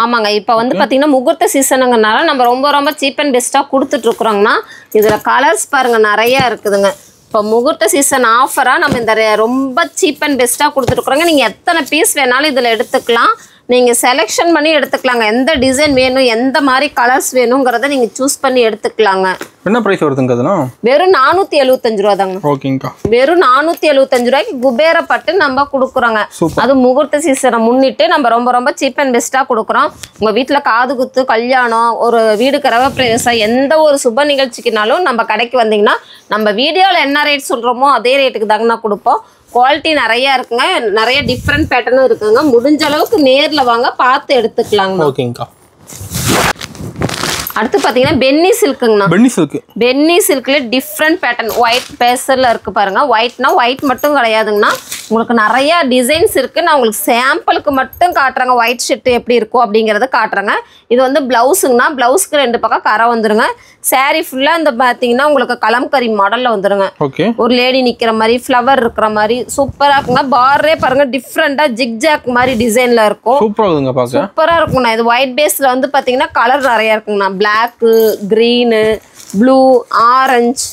ஆமாங்க இப்ப வந்து பாத்தீங்கன்னா முகூர்த்த சீசனுங்கனால நம்ம ரொம்ப ரொம்ப சீப் அண்ட் பெஸ்டா கொடுத்துட்டு இருக்கிறோங்கண்ணா இதுல கலர்ஸ் பாருங்க நிறைய இருக்குதுங்க இப்போ முகூர்த்த சீசன் ஆஃபரா நம்ம இந்த ரொம்ப சீப் அண்ட் பெஸ்டா கொடுத்துட்டு இருக்கிறோங்க நீங்க எத்தனை பீஸ் வேணாலும் இதுல எடுத்துக்கலாம் நீங்கள் செலெக்ஷன் பண்ணி எடுத்துக்கலாங்க. எந்த டிசைன் வேணும், எந்த மாதிரி கலர்ஸ் வேணுங்கிறத நீங்கள் சூஸ் பண்ணி எடுத்துக்கலாங்க. என்ன பிரைஸ் வருதுங்க அதெல்லாம்? வெறும் 475 ரூபா தாங்க. ஓகேங்கக்கா. வெறும் 475 ரூபாய்க்கு குபேர பட்டு நம்ம கொடுக்குறோங்க. அது முகூர்த்த சீசனை முன்னிட்டு நம்ம ரொம்ப ரொம்ப சீப் அண்ட் பெஸ்ட்டாக கொடுக்குறோம். உங்கள் வீட்டில் காது குத்து, கல்யாணம், ஒரு வீடு கிரகப்பிரவேசம், எந்த ஒரு சுப நிகழ்ச்சிக்குனாலும் நம்ம கடைக்கு வந்தீங்கன்னா நம்ம வீடியோவில் என்ன ரேட் சொல்கிறோமோ அதே ரேட்டுக்கு தாங்க நான் கொடுப்போம். குவாலிட்டி நிறையா இருக்குங்க, நிறைய டிஃப்ரெண்ட் பேட்டர்னும் இருக்குங்க. முடிஞ்ச அளவுக்கு நேரில் வாங்க, பார்த்து எடுத்துக்கலாங்க. ஓகேங்கக்கா. அடுத்து பார்த்தீங்கன்னா பென்னி சில்க்குங்கண்ணா. பென்னி சில்க்ல டிஃப்ரெண்ட் பேட்டர்ன் ஒயிட் பேஸில் இருக்குது பாருங்கள். ஒயிட்னா ஒயிட் மட்டும் கிடையாதுங்கண்ணா, உங்களுக்கு நிறையா டிசைன்ஸ் இருக்குது. நான் உங்களுக்கு சாம்பிளுக்கு மட்டும் காட்டுறேங்க ஒயிட் ஷர்ட் எப்படி இருக்கும் அப்படிங்கிறத காட்டுறேங்க. இது வந்து ப்ளவுஸுங்கண்ணா. ப்ளவுஸ்க்கு 2 பக்கம் கரை வந்துருங்க. சாரீ ஃபுல்லாக இந்த பார்த்தீங்கன்னா உங்களுக்கு கலம்கரி மாடலில் வந்துருங்க. ஒரு லேடி நிற்கிற மாதிரி, ஃப்ளவர் இருக்கிற மாதிரி சூப்பராக இருக்குங்க. பார்ரே பாருங்க டிஃப்ரெண்ட்டாக ஜிக்ஜாக் மாதிரி டிசைனில் இருக்கும். சூப்பராக இருக்குங்கண்ணா. இது ஒயிட் பேஸில் வந்து பார்த்தீங்கன்னா கலர் நிறையா இருக்குங்கண்ணா. Black, green, blue, orange,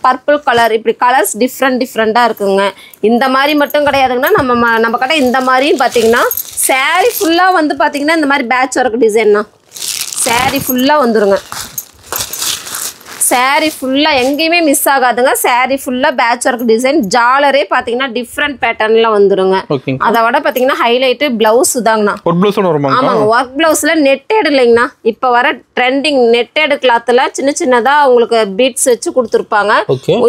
purple colour, இப்படி கலர்ஸ் டிஃப்ரெண்ட்டாக இருக்குங்க. இந்த மாதிரி மட்டும் கிடையாதுங்கன்னா நம்ம கடை இந்த மாதிரி பார்த்தீங்கன்னா சாரீ ஃபுல்லாக வந்து பார்த்தீங்கன்னா இந்த மாதிரி பேட்ச் ஒர்க் டிசைன்னா சாரீ ஃபுல்லாக வந்துருங்க. சாரீ ஃபுல்லாக எங்கேயுமே மிஸ் ஆகாதுங்க. சாரீ ஃபுல்லாக பேட்ச் ஒர்க் டிசைன். ஜாலரே பார்த்தீங்கன்னா டிஃப்ரெண்ட் பேட்டர்னில் வந்துருங்க. அதை விட பார்த்தீங்கன்னா ஹைலைட்டு ப்ளவுஸ் தாங்கண்ணா. ஆமாங்க, ஒர்க் ப்ளவுஸில் நெட்டேடு இல்லைங்கண்ணா. இப்போ வர ட்ரெண்டிங் நெட்டேடு கிளாத்தில் சின்னதாக உங்களுக்கு பீட்ஸ் வச்சு கொடுத்துருப்பாங்க.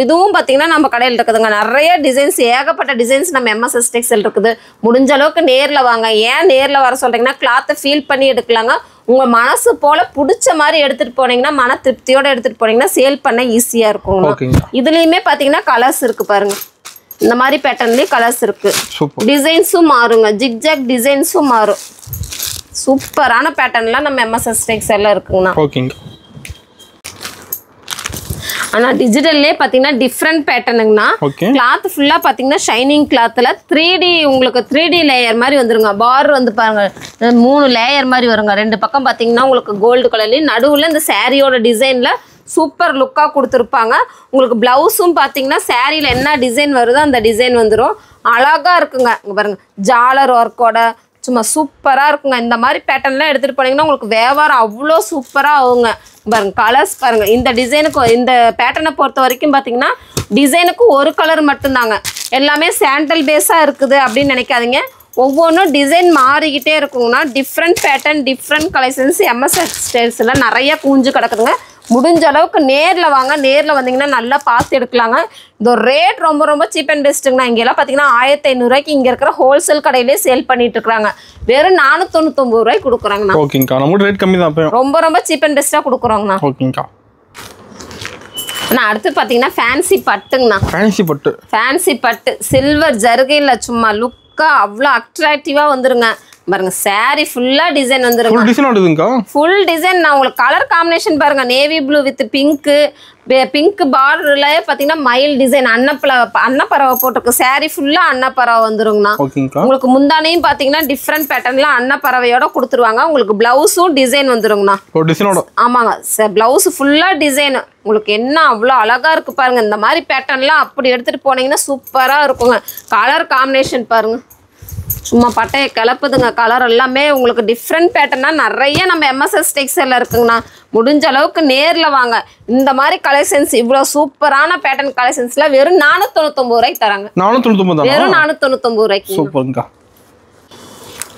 இதுவும் பார்த்தீங்கன்னா நம்ம கடையில் இருக்குதுங்க. நிறைய டிசைன்ஸ், ஏகப்பட்ட டிசைன்ஸ் நம்ம எம்எஸ்எஸ் டெக்ஸ்டைல் இருக்குது. முடிஞ்ச அளவுக்கு நேரில் வாங்க. ஏன் நேரில் வர சொல்கிறீங்கன்னா கிளாத்தை ஃபீல் பண்ணி எடுக்கலாங்க. உங்கள் மனசு போல் பிடிச்ச மாதிரி எடுத்துகிட்டு போனீங்கன்னா, மன திருப்தியோடு எடுத்துகிட்டு போனீங்கன்னா சேல் பண்ண ஈஸியாக இருக்குங்க. இதுலேயுமே பார்த்தீங்கன்னா கலர்ஸ் இருக்குது பாருங்கள். இந்த மாதிரி பேட்டர்ன்லேயே கலர்ஸ் இருக்குது. டிசைன்ஸும் மாறுங்க, ஜிக்ஜாக் டிசைன்ஸும் மாறும். சூப்பரான பேட்டர்ன்லாம் நம்ம எம்எஸ்எஸ் டெக்ஸ்டைலில் இருக்குங்கண்ணா. ஆனால் டிஜிட்டல்லே பார்த்தீங்கன்னா டிஃப்ரெண்ட் பேட்டர்னுங்கண்ணா. கிளாத் ஃபுல்லாக பார்த்தீங்கன்னா ஷைனிங் கிளாத்தில் 3D உங்களுக்கு 3D லேயர் மாதிரி வந்துருங்க. பார் வந்து பாருங்கள் 3 லேயர் மாதிரி வருங்க. 2 பக்கம் பார்த்தீங்கன்னா உங்களுக்கு கோல்டு கலர்லேயும் நடுவில் இந்த சாரியோட டிசைனில் சூப்பர் லுக்காக கொடுத்துருப்பாங்க. உங்களுக்கு ப்ளவுஸும் பார்த்தீங்கன்னா சாரியில் என்ன டிசைன் வருதோ அந்த டிசைன் வந்துடும். அழகாக இருக்குங்க. இங்கே பாருங்கள் ஜாலர் ஒர்க்கோட சும்மா சூப்பராக இருக்குங்க. இந்த மாதிரி பேட்டர்ன்லாம் எடுத்துகிட்டு போனீங்கன்னா உங்களுக்கு வியாபாரம் அவ்வளோ சூப்பராக ஆகுங்க. பாருங்கள் கலர்ஸ் பாருங்கள். இந்த டிசைனுக்கு இந்த பேட்டர்னை பொறுத்த வரைக்கும் பார்த்தீங்கன்னா டிசைனுக்கு ஒரு கலர் மட்டும்தாங்க. எல்லாமே சாண்டல் பேஸாக இருக்குது அப்படின்னு நினைக்காதீங்க. ஒவ்வொன்றும் டிசைன் மாறிக்கிட்டே இருக்குங்கண்ணா. Different pattern, different collections MSS டெக்ஸ்டைல்ஸில் நிறைய கூஞ்சு கிடக்குதுங்க. முடிஞ்ச அளவுக்கு நேரில் வாங்க. நேரில் வந்தீங்கன்னா நல்லா பார்த்து எடுக்கலாங்க. இந்த ரேட் ரொம்ப ரொம்ப சீப் அண்ட் பெஸ்ட்டுங்கண்ணா. இங்கெல்லாம் பார்த்தீங்கன்னா 1500 ரூபாய்க்கு இங்கே இருக்கிற ஹோல்சேல் கடையிலே சேல் பண்ணிட்டு இருக்காங்க. வெறும் 499 ரூபாய்க்கு கொடுக்குறாங்கண்ணா. ரொம்ப ரொம்ப சீப் அண்ட் பெஸ்ட்டாக கொடுக்குறோங்கண்ணா. ஆனால் அடுத்து பார்த்தீங்கன்னா ஃபேன்சி பட்டுங்கண்ணா. ஃபேன்சி பட்டு சில்வர் ஜருகையில் சும்மா லுக்காக அவ்வளோ அட்ராக்டிவாக வந்துருங்க. பாருங்க சாரி ஃபுல்லா டிசைன் வந்துருங்க. Full design. நான் உங்களுக்கு கலர் காம்பினேஷன் பாருங்க. நேவி ப்ளூ வித் பிங்க் பார்டர்ல பாத்தீங்கன்னா மயில் டிசைன் அன்னப்பறவை போட்டிருக்கு. சாரி ஃபுல்லா அன்னப்பறவை வந்துருங்கண்ணா. உங்களுக்கு முந்தானையும் பாத்தீங்கன்னா டிஃப்ரெண்ட் பேட்டர்ன்ல அன்னப்பறவையோட கொடுத்துருவாங்க. உங்களுக்கு பிளவுஸும் டிசைன் வந்துருங்கண்ணா. ஆமாங்க, பிளவுஸ் ஃபுல்லா டிசைன். உங்களுக்கு என்ன அவ்வளோ அழகா இருக்கு பாருங்க. இந்த மாதிரி பேட்டர்ன்லாம் அப்படி எடுத்துட்டு போனீங்கன்னா சூப்பரா இருக்குங்க. கலர் காம்பினேஷன் பாருங்க, சும்மா பட்டையை கிளப்புதுங்க. கலர் எல்லாமே உங்களுக்கு டிஃப்ரெண்ட் பேட்டர்னா நிறைய நம்ம எம்எஸ்எஸ் டெக்ஸ்டைலில் இருக்குங்கண்ணா. முடிஞ்ச அளவுக்கு நேரில் வாங்க. இந்த மாதிரி கலெக்ஷன்ஸ் இவ்வளோ சூப்பரான பேட்டர்ன் கலெக்ஷன்ஸ்ல வெறும் 499 ரூபாய்க்கு தராங்க. வெறும் 499 ரூபாய்க்கு.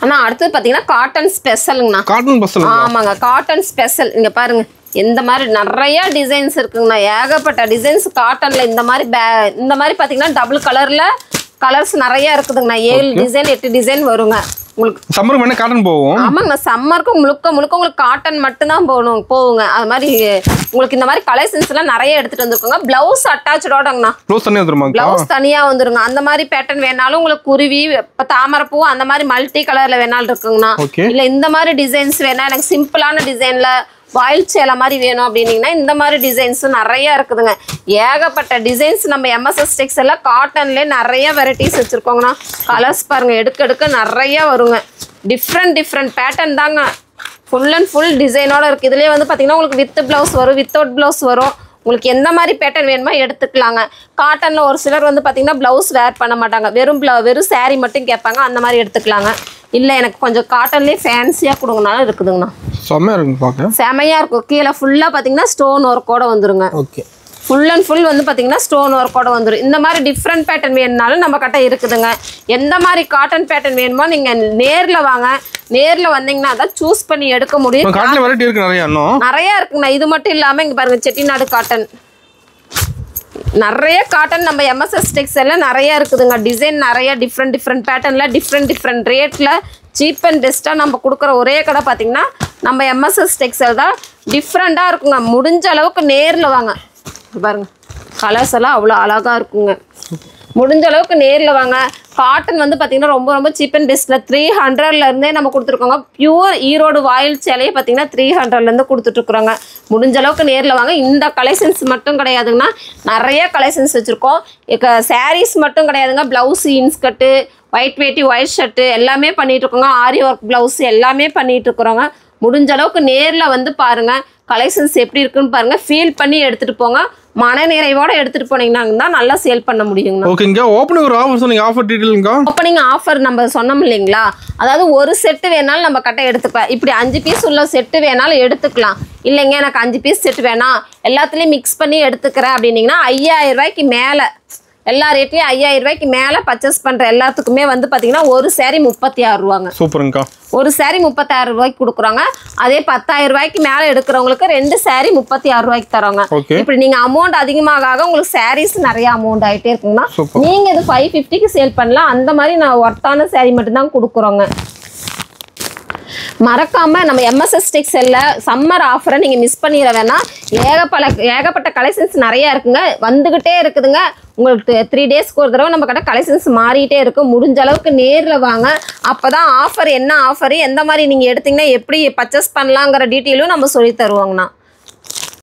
ஆனால் அடுத்தது பார்த்தீங்கன்னா காட்டன் ஸ்பெஷலுங்கண்ணா. ஆமாங்க, காட்டன் ஸ்பெஷல். இங்கே பாருங்க இந்த மாதிரி நிறைய டிசைன்ஸ் இருக்குங்கண்ணா. ஏகப்பட்ட டிசைன்ஸ் காட்டன்ல. இந்த மாதிரி பார்த்தீங்கன்னா டபுள் கலர்ஸ் நிறைய இருக்குதுங்கண்ணா. 7 டிசைன் 8 டிசைன் வருங்க. உங்களுக்கு சம்மருக்கு என்ன காட்டன் போகும்? ஆமாங்கண்ணா, சம்மருக்கு முழுக்க உங்களுக்கு காட்டன் மட்டும்தான் போகுங்க. அது மாதிரி உங்களுக்கு இந்த மாதிரி கலெக்ஷன்ஸ் எல்லாம் நிறைய எடுத்துட்டு வந்துருக்கோங்க. பிளவுஸ் அட்டாச்சோடங்கண்ணா. பிளவுஸ் தனியா வந்துருங்க. அந்த மாதிரி பேட்டர்ன் வேணாலும் உங்களுக்கு குருவி, தாமரைப்பூ அந்த மாதிரி மல்டி கலர்ல வேணாலும் இருக்குங்கண்ணா. இல்ல இந்த மாதிரி டிசைன்ஸ் வேணா எனக்கு சிம்பிளான டிசைன்ல வாயில் சேலை மாதிரி வேணும் அப்படின்னீங்கன்னா இந்த மாதிரி டிசைன்ஸும் நிறைய இருக்குதுங்க. ஏகப்பட்ட டிசைன்ஸ் நம்ம எம்எஸ்எஸ் டெக்ஸ்டைல்ல காட்டன்லேயே நிறைய வெரைட்டிஸ் வச்சுருக்கோங்கண்ணா. கலர்ஸ் பாருங்கள் எடுக்க நிறைய வருங்க. டிஃப்ரெண்ட் பேட்டர்ன் தாங்க. ஃபுல் அண்ட் ஃபுல் டிசைனோட இருக்குது. இதுலேயே வந்து பார்த்தீங்கன்னா உங்களுக்கு வித் ப்ளவுஸ் வரும், வித்தவுட் ப்ளவுஸ் வரும். உங்களுக்கு எந்த மாதிரி பேட்டர்ன் வேணுமோ எடுத்துக்கலாங்க. காட்டனில் ஒரு சிலர் வந்து பார்த்தீங்கன்னா ப்ளவுஸ் வேர் பண்ண மாட்டாங்க. வெறும் சாரீ மட்டும் கேட்பாங்க. அந்த மாதிரி எடுத்துக்கலாங்க. இல்லை எனக்கு கொஞ்சம் காட்டன்லேயே ஃபேன்சியாக கொடுங்கனாலும் இருக்குதுங்கண்ணா. செம்மையாக இருக்குங்க பார்க்க. செமையாக இருக்கும். கீழே ஃபுல்லாக பார்த்தீங்கன்னா ஸ்டோன் ஒர்க்கோட வந்துருங்க. ஓகே. ஃபுல் அண்ட் ஃபுல் வந்து பார்த்தீங்கன்னா ஸ்டோன் ஒர்க்கோட வந்துடும். இந்த மாதிரி டிஃப்ரெண்ட் பேட்டர்ன் வேணுனாலும் நம்ம கிட்ட இருக்குதுங்க. எந்த மாதிரி காட்டன் பேட்டர்ன் வேணுமோ நீங்கள் நேரில் வாங்க. நேரில் வந்தீங்கன்னா தான் சூஸ் பண்ணி எடுக்க முடியும். காட்டன் வெரைட்டி இருக்கு நிறைய, இன்னும் நிறைய இருக்குங்கண்ணா. இது மட்டும் இல்லாமல் இங்கே பாருங்க, செட்டிநாடு காட்டன் நிறைய காட்டன் நம்ம எம்எஸ்எஸ் டெக்ஸ்டைலில் நிறைய இருக்குதுங்க. டிசைன் நிறைய டிஃப்ரெண்ட் பேட்டர்னில் டிஃப்ரெண்ட் ரேட்டில் சீப் அண்ட் பெஸ்ட்டாக நம்ம கொடுக்குற ஒரே கடை பார்த்தீங்கன்னா நம்ம எம்எஸ்எஸ் டெக்ஸ்டைல் தான். டிஃப்ரெண்ட்டாக இருக்குங்க. முடிஞ்ச அளவுக்கு நேரில் வாங்க. பாருங்க கலர்ஸ் எல்லாம் அவ்வளோ அழகாக இருக்குங்க. முடிஞ்ச அளவுக்கு நேரில் வாங்க. காட்டன் வந்து பார்த்தீங்கன்னா ரொம்ப சீப் அண்ட் பெஸ்ட்டில் 300லேருந்தே நம்ம கொடுத்துருக்கோங்க. பியூர் ஈரோடு வாயில் சேலையை பார்த்தீங்கன்னா 300லேருந்து கொடுத்துட்ருக்குறோங்க. முடிஞ்ச அளவுக்கு நேரில் வாங்க. இந்த கலெக்ஷன்ஸ் மட்டும் கிடையாதுங்கன்னா நிறைய கலெக்ஷன்ஸ் வச்சுருக்கோம். சாரீஸ் மட்டும் கிடையாதுங்க. ப்ளவுஸு, இன்ஸ்கர்ட்டு, ஒயிட் வேட்டி, ஒயிட் ஷர்ட்டு எல்லாமே பண்ணிகிட்ருக்கோங்க. ஆரி ஒர்க் ப்ளவுஸ் எல்லாமே பண்ணிகிட்ருக்குறோங்க. முடிஞ்ச அளவுக்கு நேரில் வந்து பாருங்கள். கலெக்ஷன்ஸ் எப்படி இருக்குன்னு பாருங்கள். ஃபீல் பண்ணி எடுத்துகிட்டு போங்க. மன நிறைவோட எடுத்துகிட்டு போனீங்கன்னா தான் நல்லா சேல் பண்ண முடியுங்கண்ணா. ஓகேங்க. ஓப்பனிங் ஒரு ஆஃபர் சொன்னீங்க. ஆஃபர் டீட்டெயிலுங்க. ஓப்பனிங் ஆஃபர் நம்ம சொன்னோம் இல்லைங்களா? அதாவது ஒரு செட்டு வேணாலும் நம்ம கட்ட எடுத்துக்கலாம். இப்படி 5 பீஸ் உள்ள செட்டு வேணாலும் எடுத்துக்கலாம். இல்லைங்க எனக்கு 5 பீஸ் செட்டு வேணாம், எல்லாத்துலேயும் மிக்ஸ் பண்ணி எடுத்துக்கிறேன் அப்படின்னீங்கன்னா 5000 ரூபாய்க்கு மேலே, எல்லா ரேட்லேயும் 5000 ரூபாய்க்கு மேலே பர்ச்சேஸ் பண்ணுற எல்லாத்துக்குமே வந்து பார்த்தீங்கன்னா ஒரு சாரி 36 ரூபாங்க. சூப்பருங்கக்கா. ஒரு சாரி 36 ரூபாய்க்கு கொடுக்குறாங்க. அதே 10,000 ரூபாய்க்கு மேலே எடுக்கிறவங்களுக்கு 2 சாரி 36 ரூபாய்க்கு தரோங்க. இப்படி நீங்கள் அமௌண்ட் அதிகமாக உங்களுக்கு சாரீஸ் நிறைய அமௌண்ட் ஆகிட்டே இருக்குங்கன்னா நீங்கள் இது 550க்கு சேல் பண்ணலாம். அந்த மாதிரி நான் ஒர்த்தான சாரி மட்டும்தான் கொடுக்குறோங்க. மறக்காம நம்ம எம்எஸ்எஸ் டெக்ஸ்டைல்ல சம்மர் ஆஃபரை நீங்க மிஸ் பண்ணிட வேணாம். ஏகப்பட்ட கலெக்ஷன்ஸ் நிறைய இருக்குங்க. வந்துகிட்டே இருக்குதுங்க. உங்களுக்கு 3 டேஸ்க்கு ஒரு தடவை நம்ம கிட்ட கலெக்ஷன்ஸ் மாறிட்டே இருக்கும். முடிஞ்ச அளவுக்கு நேரில் வாங்க. அப்பதான் ஆஃபர் என்ன ஆஃபர், எந்த மாதிரி நீங்க எடுத்தீங்கன்னா எப்படி பர்ச்சேஸ் பண்ணலாங்கிற டீட்டெயிலும் நம்ம சொல்லி தருவாங்கண்ணா.